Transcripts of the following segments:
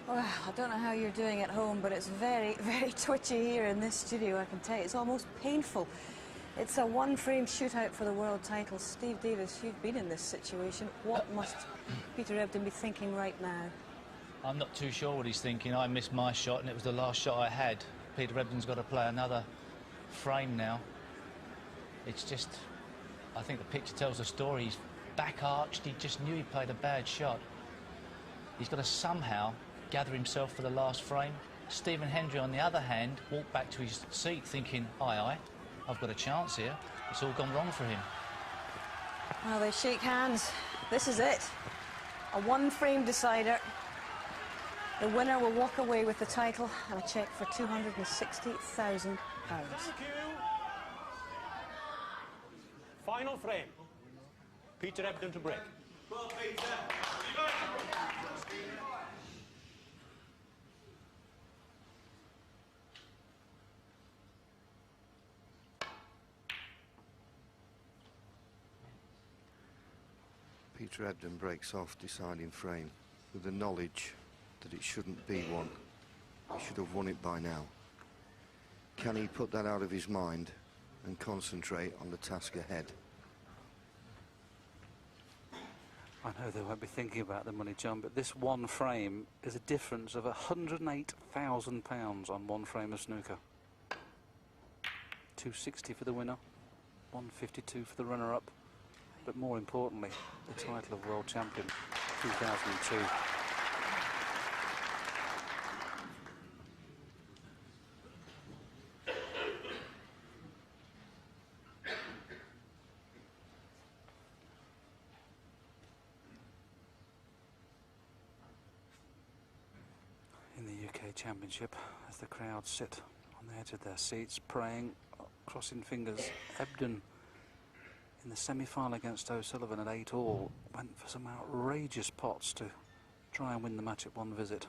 Well, I don't know how you're doing at home, but it's very, very twitchy here in this studio, I can tell you. It's almost painful. It's a one-frame shootout for the world title. Steve Davis, you've been in this situation. What must Peter Ebdon be thinking right now? I'm not too sure what he's thinking. I missed my shot, and it was the last shot I had. Peter Ebdon's got to play another frame now. It's just, I think the picture tells the story. He's back arched. He just knew he played a bad shot. He's got to somehow gather himself for the last frame. Stephen Hendry, on the other hand, walked back to his seat thinking, aye, I've got a chance here. It's all gone wrong for him. Well, they shake hands. This is it. A one-frame decider. The winner will walk away with the title and a cheque for £260,000. Final frame. Peter Ebdon to break. Well, Peter. Peter Ebdon breaks off deciding frame with the knowledge that it shouldn't be one. He should have won it by now. Can he put that out of his mind and concentrate on the task ahead? I know they won't be thinking about the money, John, but this one frame is a difference of £108,000 on one frame of snooker. 260 for the winner, 152 for the runner-up, but more importantly, the title of world champion, 2002. In the UK Championship, as the crowd sit on the edge of their seats, praying, crossing fingers, Ebdon in the semi-final against O'Sullivan at 8-all went for some outrageous pots to try and win the match at one visit.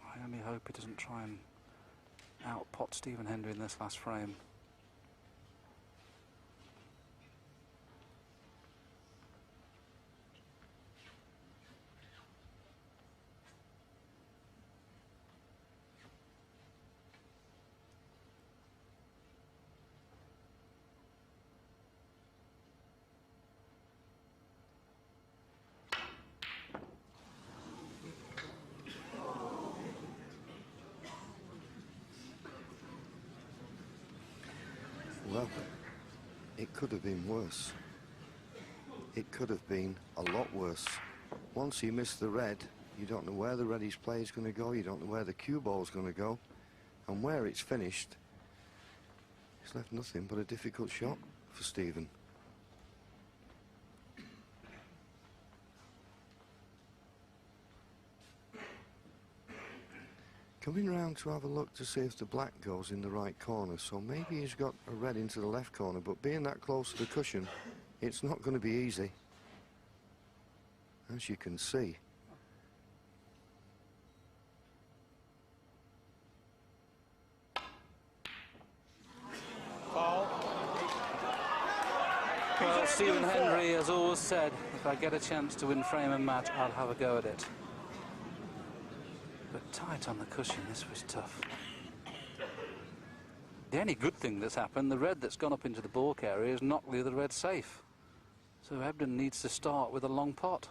I only hope he doesn't try and out-pot Stephen Hendry in this last frame. Well, it could have been worse. It could have been a lot worse. Once you miss the red, you don't know where the reddish play is going to go, you don't know where the cue ball is going to go, and where it's finished, it's left nothing but a difficult shot for Stephen. Coming round to have a look to see if the black goes in the right corner, so maybe he's got a red into the left corner, but being that close to the cushion, it's not going to be easy, as you can see. Well, Stephen Hendry has always said, if I get a chance to win frame and match, I'll have a go at it. But tight on the cushion, this was tough. The only good thing that's happened, the red that's gone up into the balk area has knocked the other red safe. So Ebdon needs to start with a long pot.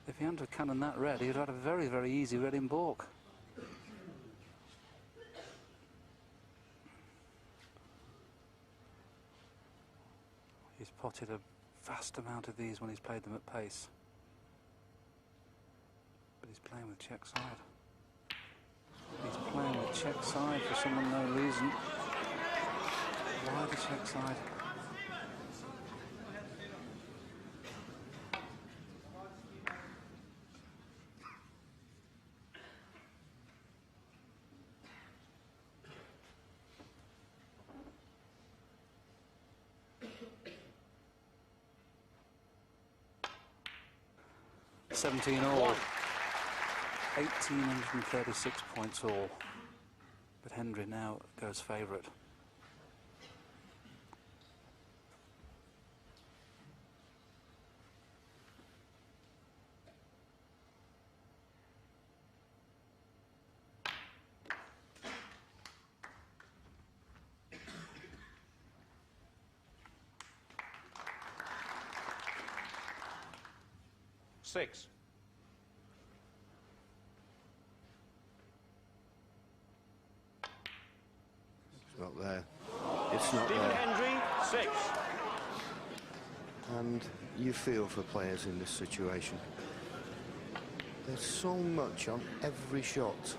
If he hadn't have cannoned that red, he'd have had a very, very easy red in balk. He's potted a vast amount of these when he's played them at pace. But he's playing with check side. He's playing with check side for some unknown reason. Why the check side? $17 all. 1,836 points all. But Hendry now goes favourite. 6. It's not there. It's not Stephen there. Hendry, 6. And you feel for players in this situation. There's so much on every shot.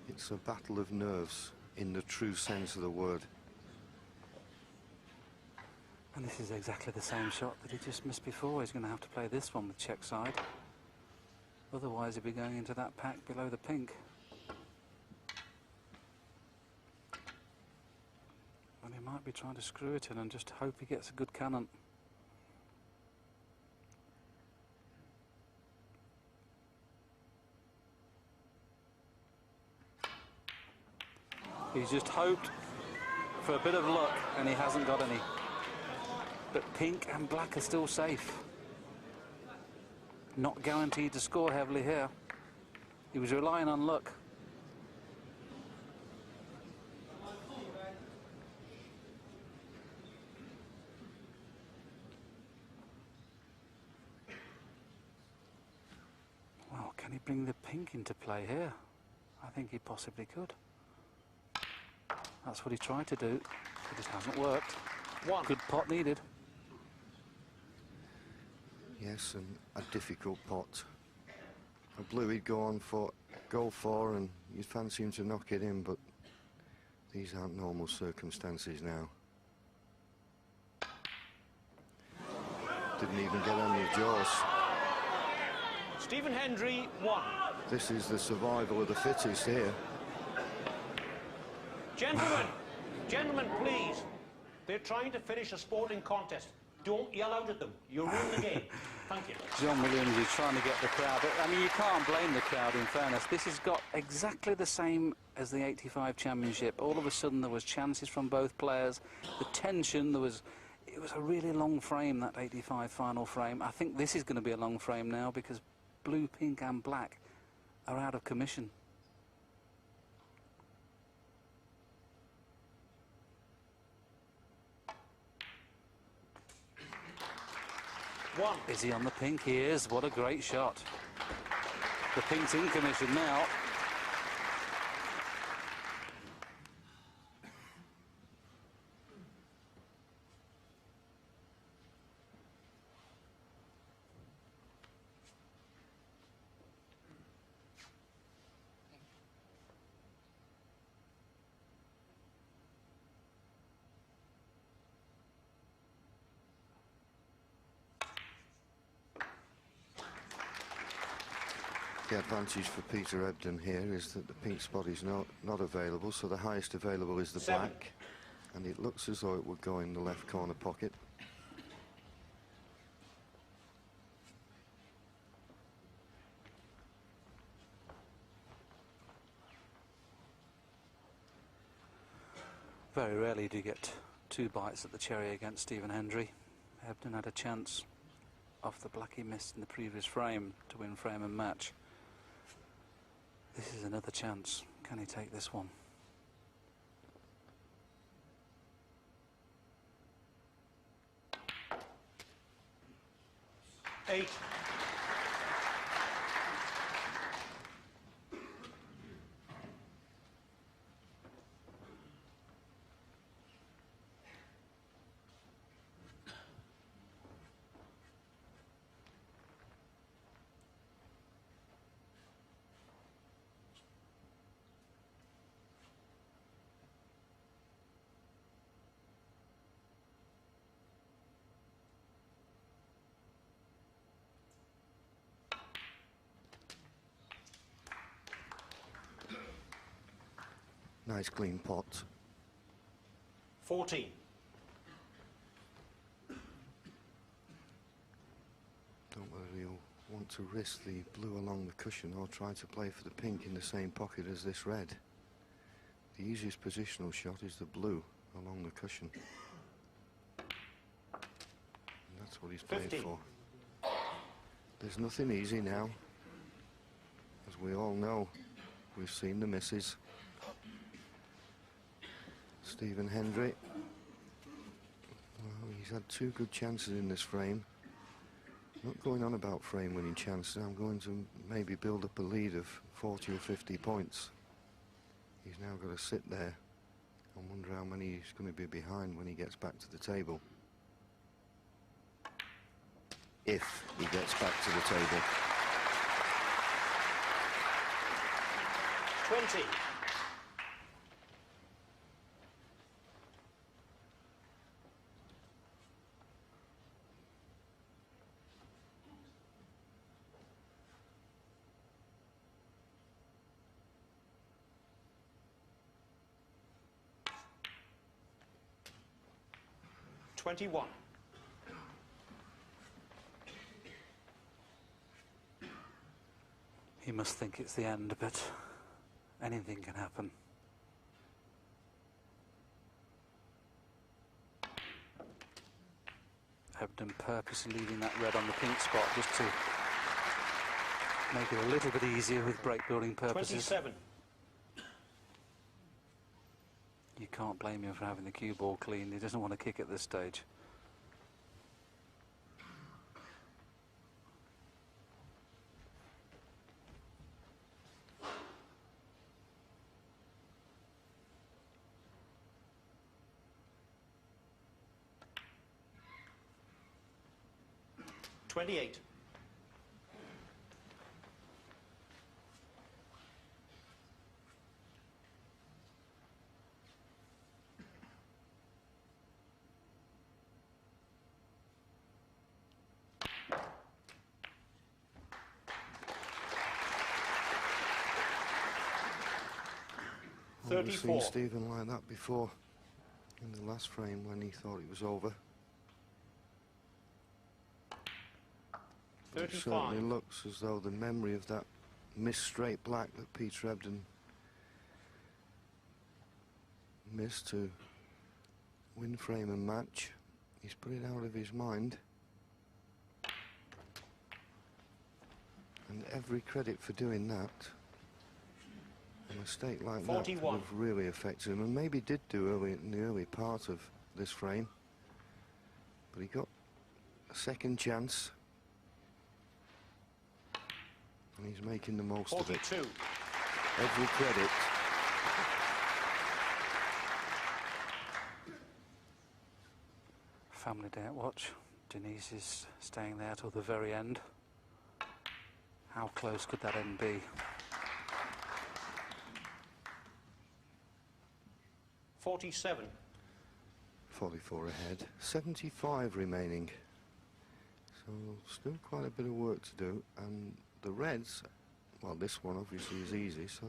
It's a battle of nerves in the true sense of the word. And this is exactly the same shot that he just missed before. He's going to have to play this one with check side. Otherwise, he'll be going into that pack below the pink. And he might be trying to screw it in and just hope he gets a good cannon. He's just hoped for a bit of luck, and he hasn't got any. But pink and black are still safe. Not guaranteed to score heavily here. He was relying on luck. Well, can he bring the pink into play here? I think he possibly could. That's what he tried to do, but it hasn't worked. 1. Good pot needed. Yes, and a difficult pot. A blue he'd go for, and you'd fancy him to knock it in, but these aren't normal circumstances now. Didn't even get on your jaws. Stephen Hendry, 1. This is the survival of the fittest here. Gentlemen, please. They're trying to finish a sporting contest. Don't yell out at them. You'll ruin the game. Thank you. John Williams is trying to get the crowd. I mean, you can't blame the crowd, in fairness. This has got exactly the same as the 85 championship. All of a sudden, there was chances from both players. The tension, it was a really long frame, that 85 final frame. I think this is going to be a long frame now because blue, pink and black are out of commission. One. Is he on the pink? He is. What a great shot. The pink's in commission now. The advantage for Peter Ebdon here is that the pink spot is not available, so the highest available is the 7. black, and it looks as though it would go in the left corner pocket. Very rarely do you get 2 bites at the cherry against Stephen Hendry. Ebdon had a chance off the black he missed in the previous frame to win frame and match. This is another chance. Can he take this one? Eight. Nice clean pot. 14. Don't know whether he'll want to risk the blue along the cushion or try to play for the pink in the same pocket as this red. The easiest positional shot is the blue along the cushion. And that's what he's played 15. for. There's nothing easy now. As we all know, we've seen the misses. Stephen Hendry. Well, he's had 2 good chances in this frame. Not going on about frame winning chances. I'm going to maybe build up a lead of 40 or 50 points. He's now got to sit there and wonder how many he's going to be behind when he gets back to the table. If he gets back to the table. 20. $21. He must think it's the end, but anything can happen. Ebdon purposely leaving that red on the pink spot just to make it a little bit easier with break building purposes. 27. You can't blame him for having the cue ball clean. He doesn't want to kick at this stage. $28. I've seen 34. Stephen like that before in the last frame when he thought it was over. It 35. certainly looks as though the memory of that missed straight black that Peter Ebdon missed to win frame and match, he's put it out of his mind. And every credit for doing that. A mistake like 41. that could have really affected him, and maybe did do early in the early part of this frame. But he got a second chance, and he's making the most 42. of it. Every credit. Family day at watch. Denise is staying there till the very end. How close could that end be? 47. 44 ahead, 75 remaining. So still quite a bit of work to do, and the reds, well, this one obviously is easy, so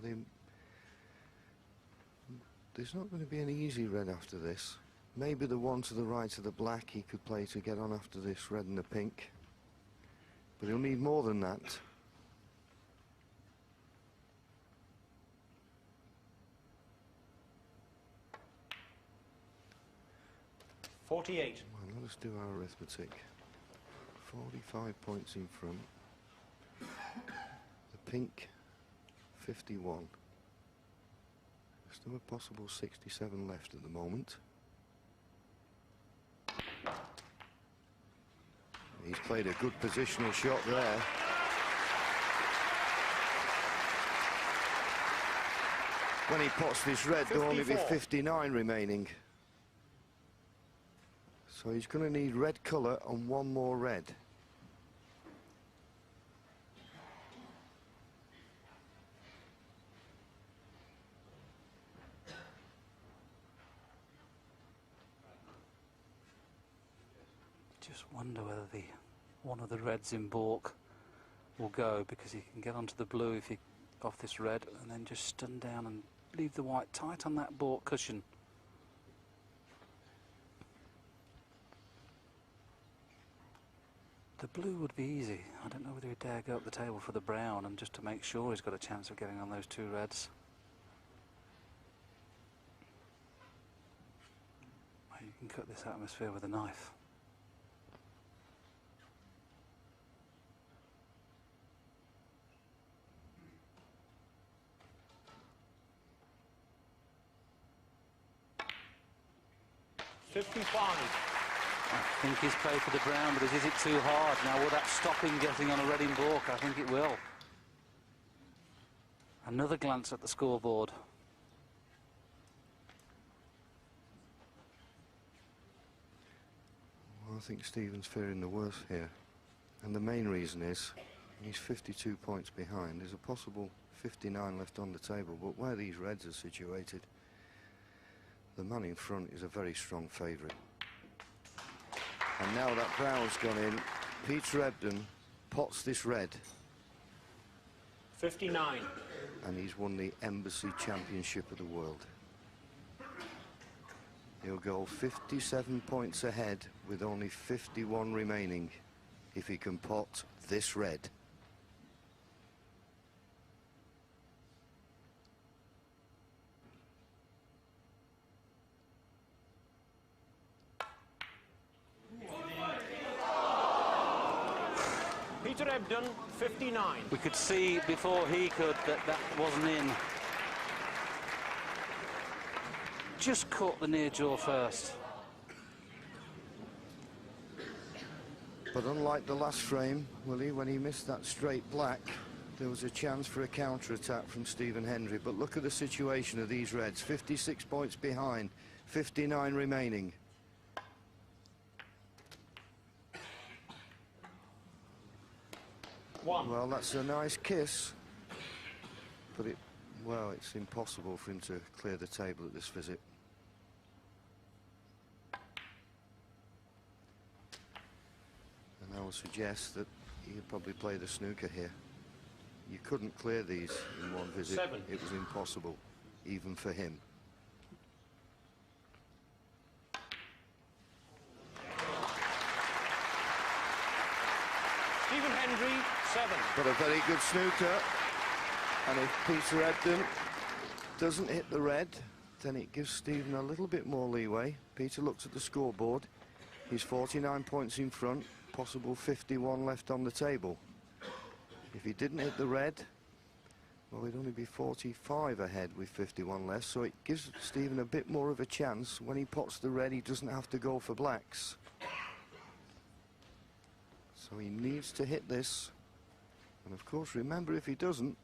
there's not going to be an easy red after this. Maybe the one to the right of the black he could play to get on after this red and the pink, but he'll need more than that. $48. Well, let us do our arithmetic. 45 points in front. The pink, 51. Still a possible 67 left at the moment. He's played a good positional shot there. When he pots this red, there'll only be 59 remaining. So he's going to need red colour and one more red. Just wonder whether one of the reds in baulk will go, because he can get onto the blue if he off this red and then just stun down and leave the white tight on that baulk cushion. The blue would be easy. I don't know whether he'd dare go up the table for the brown, and just to make sure he's got a chance of getting on those 2 reds. Well, you can cut this atmosphere with a knife. 55. I think he's played for the brown, but is it too hard? Now, will that stop him getting on a Reading balk? I think it will. Another glance at the scoreboard. Well, I think Stephen's fearing the worst here. And the main reason is he's 52 points behind. There's a possible 59 left on the table, but where these reds are situated, the man in front is a very strong favourite. And now that brown's gone in, Peter Ebdon pots this red. 59. And he's won the Embassy Championship of the World. He'll go 57 points ahead with only 51 remaining if he can pot this red. Peter Ebdon, 59. We could see before he could that wasn't in. Just caught the near jaw first. But unlike the last frame, Willie, when he missed that straight black, there was a chance for a counter-attack from Stephen Hendry. But look at the situation of these reds. 56 points behind, 59 remaining. Well, that's a nice kiss, but well, it's impossible for him to clear the table at this visit. And I would suggest that he'd probably play the snooker here. You couldn't clear these in one visit. 7. It was impossible, even for him. Stephen Hendry, 7. But a very good snooker. And if Peter Ebdon doesn't hit the red, then it gives Stephen a little bit more leeway. Peter looks at the scoreboard. He's 49 points in front, possible 51 left on the table. If he didn't hit the red, well, he'd only be 45 ahead with 51 left, so it gives Stephen a bit more of a chance. When he pots the red, he doesn't have to go for blacks. So he needs to hit this. And of course, remember, if he doesn't,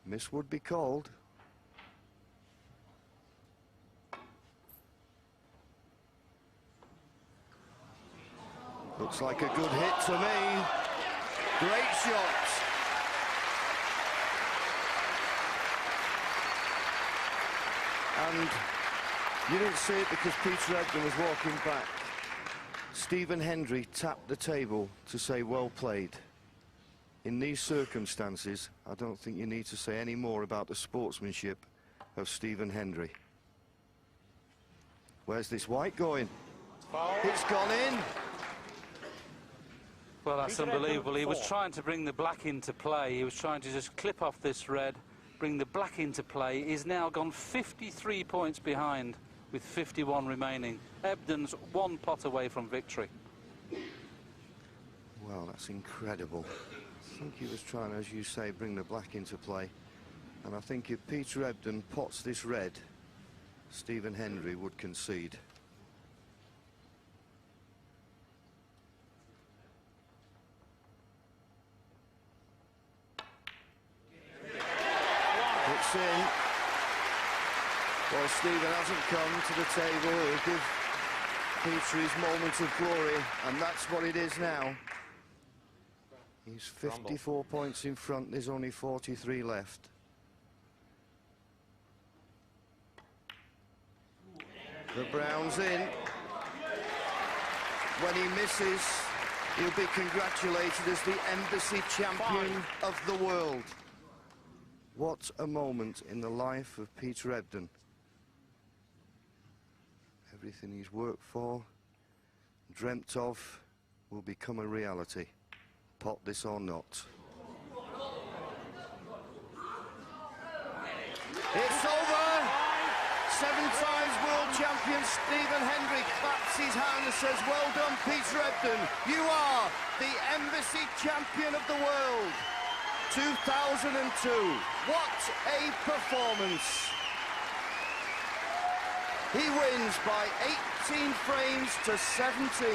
miss would be called. Looks like a good hit to me. Great shot. And you didn't see it because Peter Ebdon was walking back. Stephen Hendry tapped the table to say well played. In these circumstances, I don't think you need to say any more about the sportsmanship of Stephen Hendry. Where's this white going? Foul. It's gone in. Well, that's Peter unbelievable. Ebdon, He was 4. trying to bring the black into play. He was trying to just clip off this red, bring the black into play. He's now gone 53 points behind with 51 remaining. Ebdon's one pot away from victory. Well, that's incredible. I think he was trying, as you say, bring the black into play. And I think if Peter Ebdon pots this red, Stephen Hendry would concede. It's in. Well, Stephen hasn't come to the table. He'll give Peter his moment of glory, and that's what it is now. He's 54 points in front. There's only 43 left. The brown's in. When he misses, he'll be congratulated as the Embassy Champion of the world. What a moment in the life of Peter Ebdon. Everything he's worked for, dreamt of, will become a reality. Pot this or not. It's over! 7 times world champion Stephen Hendry claps his hand and says, well done, Peter Ebdon. You are the Embassy Champion of the world. 2002. What a performance. He wins by 18 frames to 17.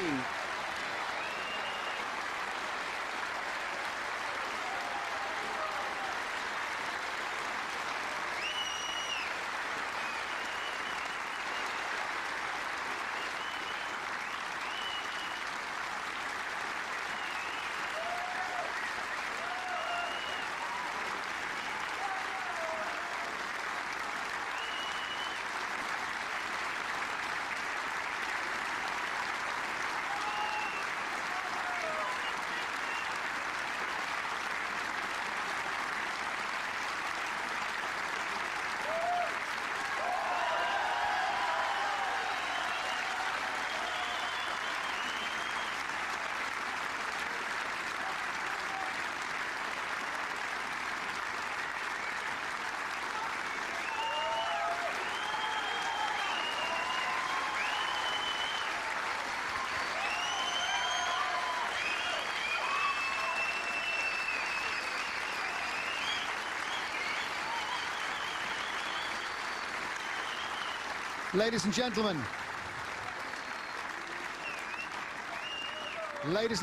Ladies and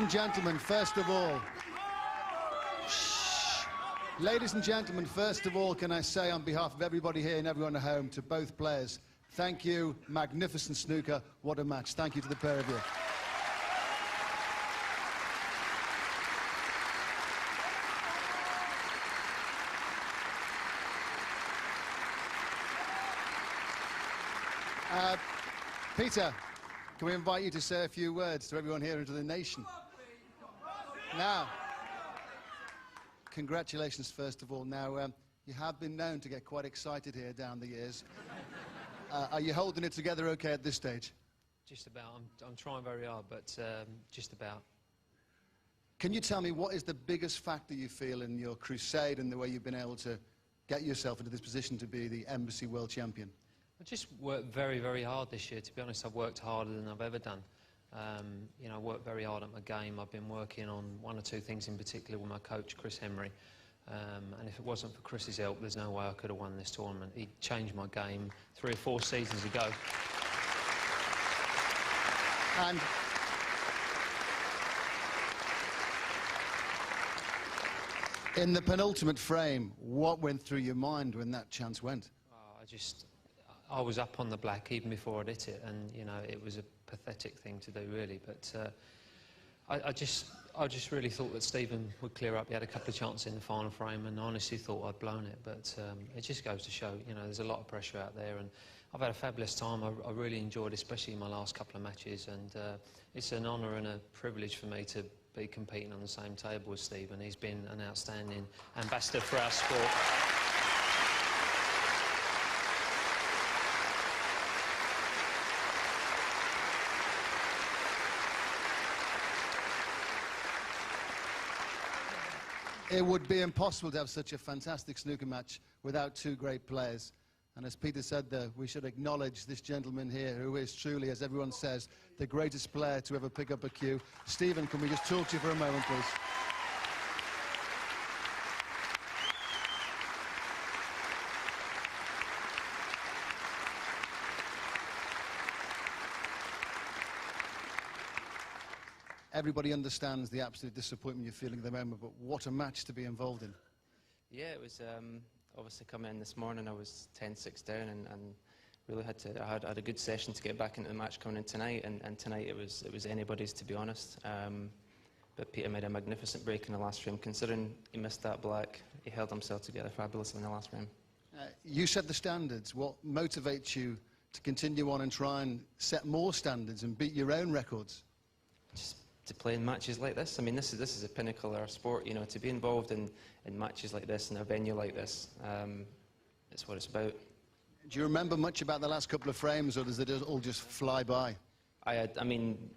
gentlemen, first of all, ladies and gentlemen, first of all, can I say on behalf of everybody here and everyone at home to both players, thank you, magnificent snooker, what a match. Thank you to the pair of you. Peter, can we invite you to say a few words to everyone here and to the nation? Now, congratulations, first of all. Now, you have been known to get quite excited here down the years. Are you holding it together okay at this stage? Just about. I'm trying very hard, but just about. Can you tell me what is the biggest factor you feel in your crusade and the way you've been able to get yourself into this position to be the Embassy World Champion? I just worked very, very hard this year. To be honest, I've worked harder than I've ever done. You know, I worked very hard at my game. I've been working on one or two things in particular with my coach, Hendry. And if it wasn't for Chris's help, there's no way I could have won this tournament. He changed my game 3 or 4 seasons ago. And in the penultimate frame, what went through your mind when that chance went? I was up on the black even before I'd hit it, and you know it was a pathetic thing to do, really. But I just really thought that Stephen would clear up. He had a couple of chances in the final frame, and I honestly thought I'd blown it. But it just goes to show, you know, there's a lot of pressure out there, and I've had a fabulous time. I really enjoyed, especially my last couple of matches, and it's an honour and a privilege for me to be competing on the same table as Stephen. He's been an outstanding ambassador for our sport. It would be impossible to have such a fantastic snooker match without 2 great players. And as Peter said there, we should acknowledge this gentleman here who is truly, as everyone says, the greatest player to ever pick up a cue. Stephen, can we just talk to you for a moment, please? Everybody understands the absolute disappointment you're feeling at the moment, but what a match to be involved in. Yeah, it was obviously coming in this morning. I was 10-6 down and really I had a good session to get back into the match coming in tonight, and tonight it was anybody's, to be honest. But Peter made a magnificent break in the last frame. Considering he missed that black, he held himself together fabulously in the last frame. You set the standards. What motivates you to continue on and try and set more standards and beat your own records? Just to play in matches like this. I mean, this is a pinnacle of our sport, you know, to be involved in matches like this, in a venue like this. It's what it's about. Do you remember much about the last couple of frames, or does it all just fly by? I mean,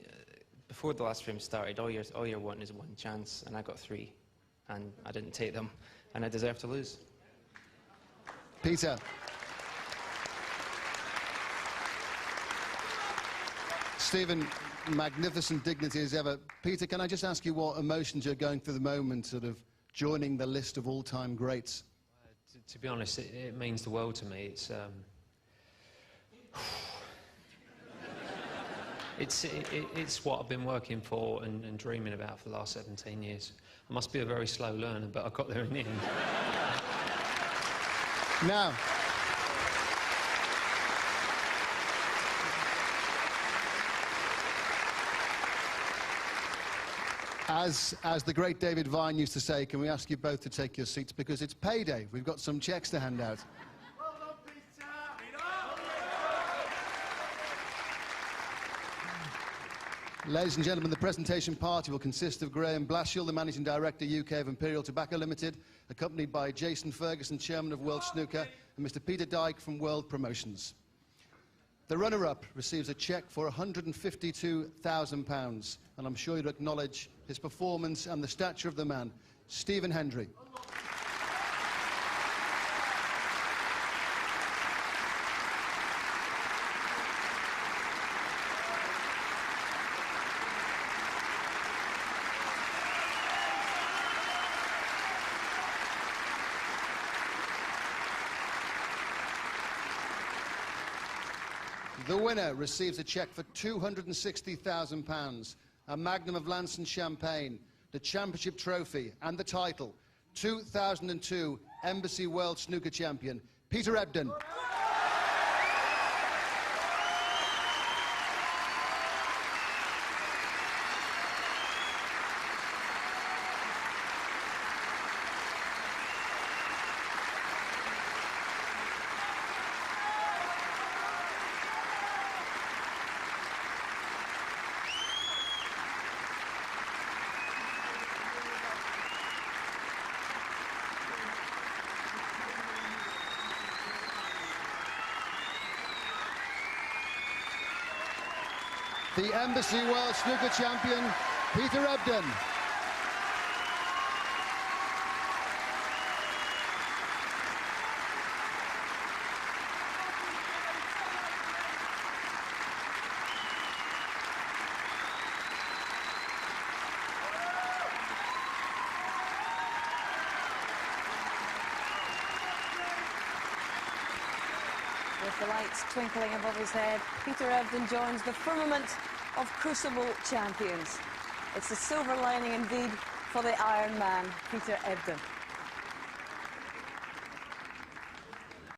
before the last frame started, all you're wanting is one chance, and I got 3, and I didn't take them, and I deserve to lose. Peter. Stephen, magnificent dignity as ever. Peter, can I just ask you what emotions you're going through the moment, sort of joining the list of all-time greats? To be honest, it means the world to me. It's it's what I've been working for and dreaming about for the last 17 years. I must be a very slow learner, but I got there in the end. Now, as the great David Vine used to say, can we ask you both to take your seats because it's payday. We've got some cheques to hand out. Ladies and gentlemen, the presentation party will consist of Graham Blashill, the Managing Director, UK of Imperial Tobacco Limited, accompanied by Jason Ferguson, Chairman of World Snooker, and Mr. Peter Dyke from World Promotions. The runner-up receives a cheque for £152,000, and I'm sure you'd acknowledge his performance and the stature of the man, Stephen Hendry. The winner receives a cheque for £260,000, a magnum of Lance and Champagne, the championship trophy and the title, 2002 Embassy World Snooker Champion, Peter Ebdon. The Embassy World Snooker Champion, Peter Ebdon. With the lights twinkling above his head, Peter Ebdon joins the firmament of Crucible champions. It's the silver lining indeed for the Iron Man, Peter Ebdon.